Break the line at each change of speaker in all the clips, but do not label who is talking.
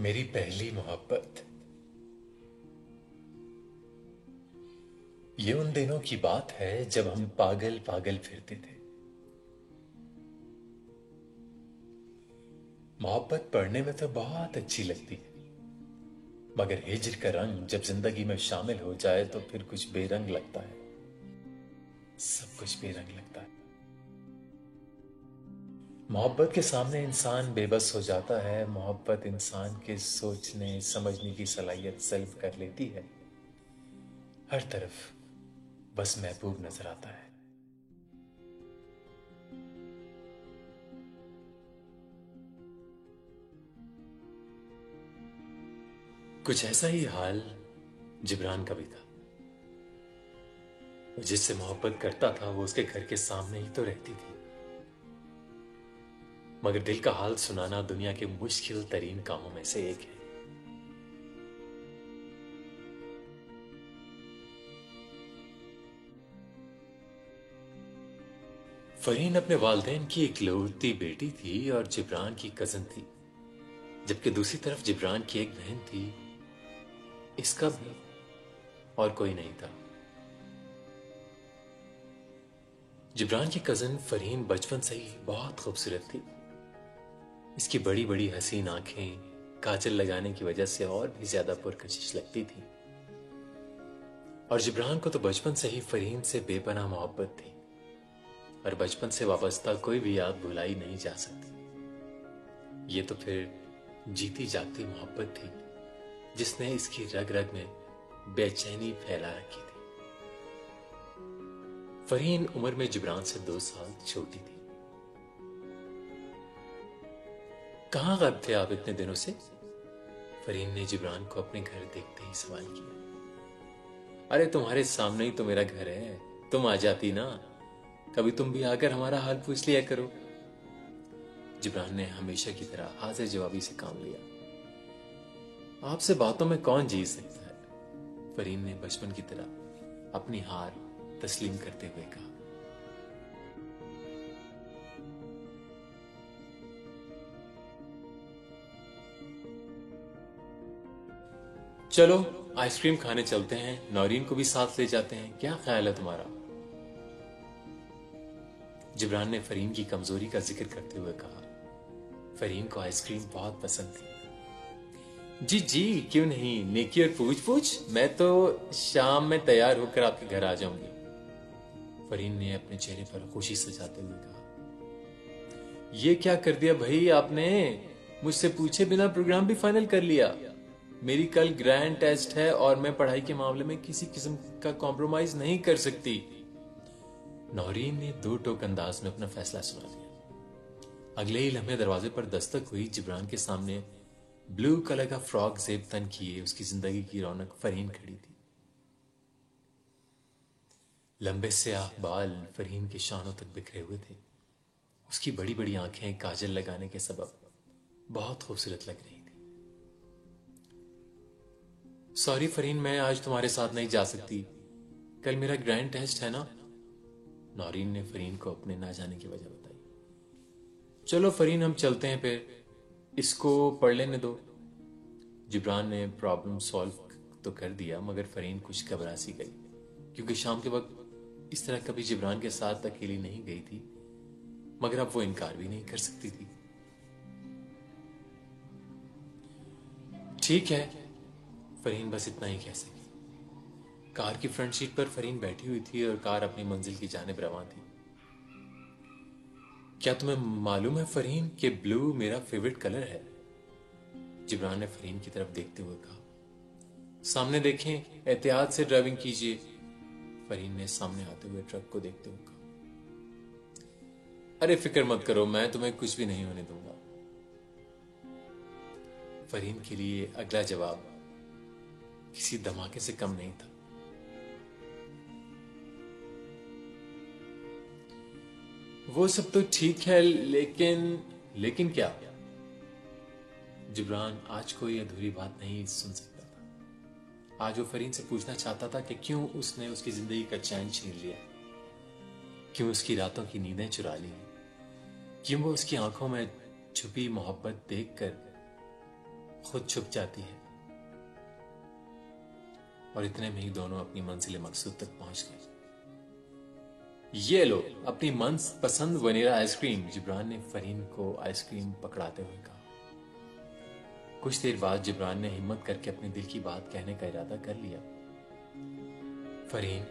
मेरी पहली मोहब्बत। ये उन दिनों की बात है जब हम पागल पागल फिरते थे। मोहब्बत पढ़ने में तो बहुत अच्छी लगती है, मगर हिज्र का रंग जब जिंदगी में शामिल हो जाए तो फिर कुछ बेरंग लगता है। सब कुछ बेरंग लगता है। मोहब्बत के सामने इंसान बेबस हो जाता है। मोहब्बत इंसान के सोचने समझने की सलाहियत सल्ब कर लेती है। हर तरफ बस महबूब नजर आता है। कुछ ऐसा ही हाल जिब्रान का भी था। वो जिससे मोहब्बत करता था वो उसके घर के सामने ही तो रहती थी, मगर दिल का हाल सुनाना दुनिया के मुश्किल तरीन कामों में से एक है। फरीन अपने वालिदैन की इकलौती बेटी थी और जिब्रान की कजन थी, जबकि दूसरी तरफ जिब्रान की एक बहन थी। इसका भी और कोई नहीं था। जिब्रान की कजन फरीन बचपन से ही बहुत खूबसूरत थी। इसकी बड़ी बड़ी हसीन आंखें काजल लगाने की वजह से और भी ज्यादा पुरकशिश लगती थी। और जिब्रान को तो बचपन से ही फरीन से बेपनाह मोहब्बत थी, और बचपन से वाबस्ता कोई भी याद भुलाई नहीं जा सकती। ये तो फिर जीती जागती मोहब्बत थी जिसने इसकी रग रग में बेचैनी फैला रखी थी। फरीन उम्र में जिब्रान से 2 साल छोटी थी। कहां गायब थे आप इतने दिनों से? फरीन ने जिब्रान को अपने घर देखते ही सवाल किया। अरे तुम्हारे सामने ही तो मेरा घर है, तुम आ जाती ना। कभी तुम भी आकर हमारा हाल पूछ लिया करो। जिब्रान ने हमेशा की तरह हाजिर जवाबी से काम लिया। आपसे बातों में कौन जीत सकता है? फरीन ने बचपन की तरह अपनी हार तस्लीम करते हुए कहा। चलो आइसक्रीम खाने चलते हैं, नौरीन को भी साथ ले जाते हैं, क्या ख्याल है तुम्हारा? जिब्रान ने फरीन की कमजोरी का जिक्र करते हुए कहा। फरीन को आइसक्रीम बहुत पसंद थी। जी जी, क्यों नहीं, नेकी और पूछ पूछ। मैं तो शाम में तैयार होकर आपके घर आ जाऊंगी। फरीन ने अपने चेहरे पर खुशी सजाते हुए कहा। ये क्या कर दिया भाई आपने? मुझसे पूछे बिना प्रोग्राम भी फाइनल कर लिया। मेरी कल ग्रैंड टेस्ट है और मैं पढ़ाई के मामले में किसी किस्म का कॉम्प्रोमाइज नहीं कर सकती। नौरीन ने दो टोक अंदाज में अपना फैसला सुना दिया। अगले ही लम्हे दरवाजे पर दस्तक हुई। जिब्रान के सामने ब्लू कलर का फ्रॉक जेब तन किए उसकी जिंदगी की रौनक फरीन खड़ी थी। लंबे स्याह बाल फरीन के शानों तक बिखरे हुए थे। उसकी बड़ी बड़ी आंखें काजल लगाने के सबब बहुत खूबसूरत लग रही थी। सॉरी फरीन, मैं आज तुम्हारे साथ नहीं जा सकती, कल मेरा ग्रैंड टेस्ट है ना। नौरीन ने फरीन को अपने ना जाने की वजह बताई। चलो फरीन, हम चलते हैं फिर, इसको पढ़ लेने दो। जिब्रान ने प्रॉब्लम सॉल्व तो कर दिया, मगर फरीन कुछ घबरा सी गई, क्योंकि शाम के वक्त इस तरह कभी जिब्रान के साथ अकेली नहीं गई थी, मगर अब वो इनकार भी नहीं कर सकती थी। ठीक है, फरीन बस इतना ही कह सकी। कार की फ्रंट सीट पर फरीन बैठी हुई थी और कार अपनी मंजिल की जानिब रवां थी। क्या तुम्हें मालूम है फरीन कि ब्लू मेरा फेवरेट कलर है? जिब्रान ने फरीन की तरफ देखते हुए कहा। सामने देखें, एहतियात से ड्राइविंग कीजिए। फरीन ने सामने आते हुए ट्रक को देखते हुए कहा। अरे फिक्र मत करो, मैं तुम्हें कुछ भी नहीं होने दूंगा। फरीन के लिए अगला जवाब किसी धमाके से कम नहीं था। वो सब तो ठीक है, लेकिन क्या? जिब्रान आज कोई अधूरी बात नहीं सुन सकता था। आज वो फरीन से पूछना चाहता था कि क्यों उसने उसकी जिंदगी का चैन छीन लिया, क्यों उसकी रातों की नींदें चुरा ली, क्यों वो उसकी आंखों में छुपी मोहब्बत देखकर खुद छुप जाती है। और इतने में ही दोनों अपनी मंजिल मकसूद तक पहुंच गए। ये लो अपनी मन पसंद वनीला आइसक्रीम, जिब्रान ने फरीन को आइसक्रीम पकड़ाते हुए कहा। कुछ देर बाद जिब्रान ने हिम्मत करके अपने दिल की बात कहने का इरादा कर लिया। फरीन,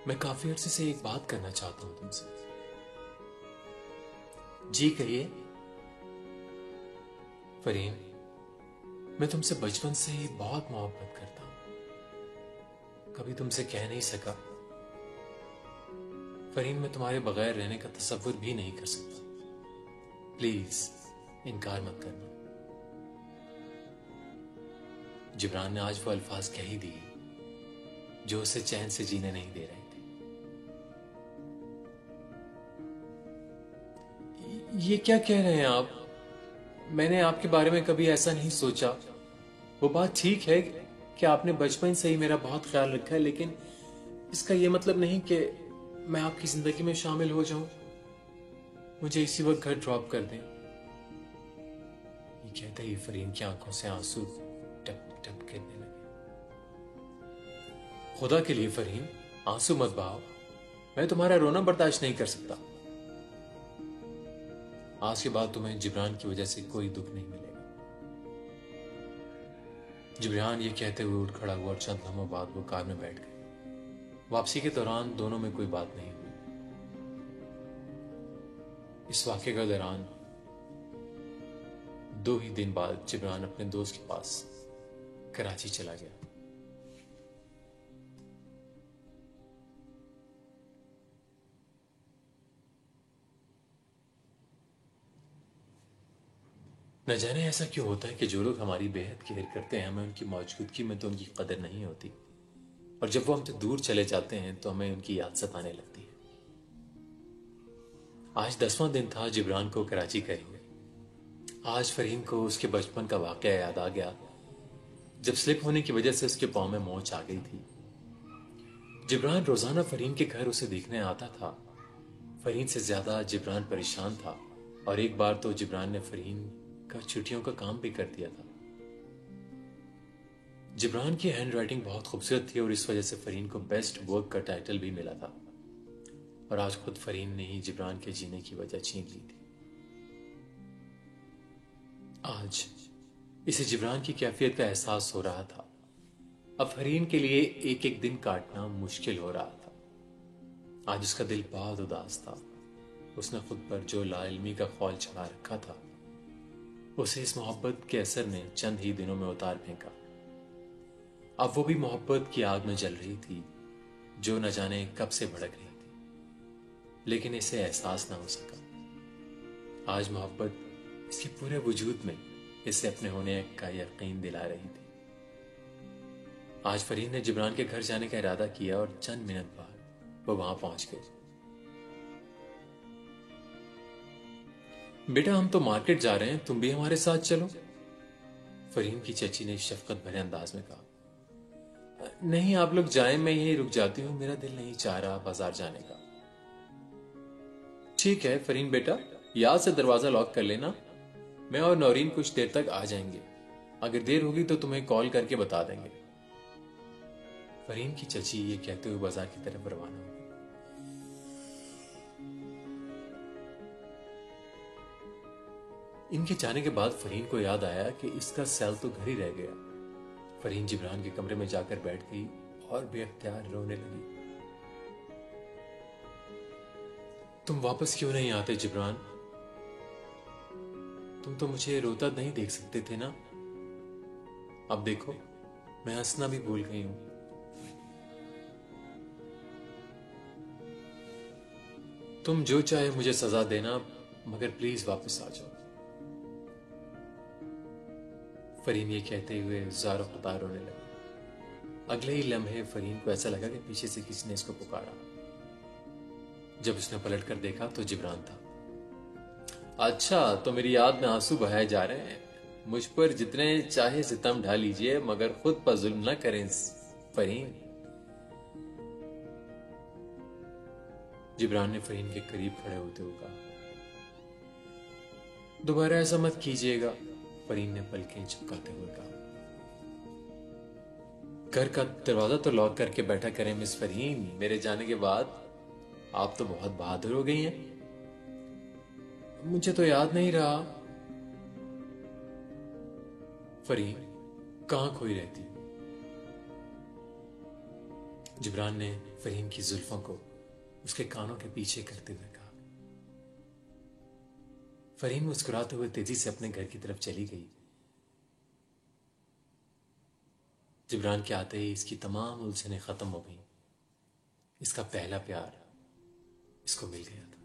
मैं काफी अरसे से एक बात करना चाहता हूं तुमसे। जी कहिए। फरीन, मैं तुमसे बचपन से ही बहुत मोहब्बत करता हूं, कभी तुमसे कह नहीं सका। फरीन, मैं तुम्हारे बगैर रहने का तसव्वुर भी नहीं कर सकता। प्लीज इनकार मत करना। जिब्रान ने आज वो अल्फाज कह ही दिए जो उसे चैन से जीने नहीं दे रहे थे। ये क्या कह रहे हैं आप? मैंने आपके बारे में कभी ऐसा नहीं सोचा। वो बात ठीक है कि आपने बचपन से ही मेरा बहुत ख्याल रखा है, लेकिन इसका यह मतलब नहीं कि मैं आपकी जिंदगी में शामिल हो जाऊं। मुझे इसी वक्त घर ड्रॉप कर दें। ये कहते ही फरीन की आंखों से आंसू टप टप गिरने लगे। खुदा के लिए फरीन, आंसू मत बहाओ। मैं तुम्हारा रोना बर्दाश्त नहीं कर सकता। आज के बाद तुम्हें जिब्रान की वजह से कोई दुख नहीं मिलेगा। जिब्रान ये कहते हुए उठ खड़ा हुआ और चंद लम्हों बाद वो कार में बैठ गए। वापसी के दौरान दोनों में कोई बात नहीं हुई। इस वाक़े के दौरान 2 ही दिन बाद जिब्रान अपने दोस्त के पास कराची चला गया। न जाने ऐसा क्यों होता है कि जो लोग हमारी बेहद केयर करते हैं, हमें उनकी मौजूदगी में तो उनकी कदर नहीं होती, और जब वो हमसे दूर चले जाते हैं तो हमें उनकी याद सताने लगती है। आज 10वां दिन था जिब्रान को कराची गए हुए। आज फरीन को उसके बचपन का वाकया याद आ गया, जब स्लिप होने की वजह से उसके पांव में मोच आ गई थी। जिब्रान रोजाना फरीन के घर उसे देखने आता था। फरीन से ज्यादा जिब्रान परेशान था, और एक बार तो जिब्रान ने फरीन का छुट्टियों का काम भी कर दिया था। जिब्रान की हैंडराइटिंग बहुत खूबसूरत थी और इस वजह से फरीन को बेस्ट वर्क का टाइटल भी मिला था, और आज खुद फरीन ने ही जिब्रान के जीने की वजह छीन ली थी। आज इसे जिब्रान की कैफियत का एहसास हो रहा था। अब फरीन के लिए एक एक दिन काटना मुश्किल हो रहा था। आज उसका दिल बहुत उदास था। उसने खुद पर जो लाइल्मी का खौल चढ़ा रखा था, उसे इस मोहब्बत के असर ने चंद ही दिनों में उतार फेंका। अब वो भी मोहब्बत की आग में जल रही थी, जो न जाने कब से भड़क रही थी, लेकिन इसे एहसास ना हो सका। आज मोहब्बत इसके पूरे वजूद में इसे अपने होने का यकीन दिला रही थी। आज फरीन ने जिब्रान के घर जाने का इरादा किया और चंद मिनट बाद वो वहां पहुंच गए। बेटा, हम तो मार्केट जा रहे हैं, तुम भी हमारे साथ चलो, फरीन की चची ने शफकत भरे अंदाज में कहा। नहीं, आप लोग जाएं, मैं यहीं रुक जाती हूं, मेरा दिल नहीं चाह रहा बाजार जाने का। ठीक है फरीन बेटा, याद से दरवाजा लॉक कर लेना। मैं और नौरीन कुछ देर तक आ जाएंगे। अगर देर होगी तो तुम्हें कॉल करके बता देंगे। फरीन की चची ये कहते हुए बाजार की तरफ रवाना हो गई। इनके जाने के बाद फरीन को याद आया कि इसका सेल तो घर ही रह गया। फरीन जिब्रान के कमरे में जाकर बैठ गई और बेअख्तियार रोने लगी। तुम वापस क्यों नहीं आते जिब्रान? तुम तो मुझे रोता नहीं देख सकते थे ना। अब देखो, मैं हंसना भी भूल गई हूं। तुम जो चाहे मुझे सजा देना, मगर प्लीज वापस आ जाओ। फरीन ये कहते हुए ज़ारो क़तार रोने लगी। अगले ही लम्हे फरीन को ऐसा लगा कि पीछे से किसी ने इसको पुकारा। जब उसने पलटकर देखा तो जिब्रान था। अच्छा, तो मेरी याद में आंसू बहाए जा रहे हैं। मुझ पर जितने चाहे सितम ढा लीजिए, मगर खुद पर जुल्म न करें फरीन। जिब्रान ने फरीन के करीब खड़े होते हुए कहा, दोबारा ऐसा मत कीजिएगा। फरीन ने पलकें झपकाते हुए कहा। घर का दरवाजा तो लॉक करके बैठा करें मिस फरीन, मेरे जाने के बाद आप तो बहुत बहादुर हो गई हैं। मुझे तो याद नहीं रहा। फरीन कहां खोई रहती? जिब्रान ने फरीन की जुल्फों को उसके कानों के पीछे करते हुए कहा। फरीन मुस्कुराते हुए तेजी से अपने घर की तरफ चली गई। जिब्रान के आते ही इसकी तमाम उलझनें खत्म हो गई। इसका पहला प्यार इसको मिल गया था।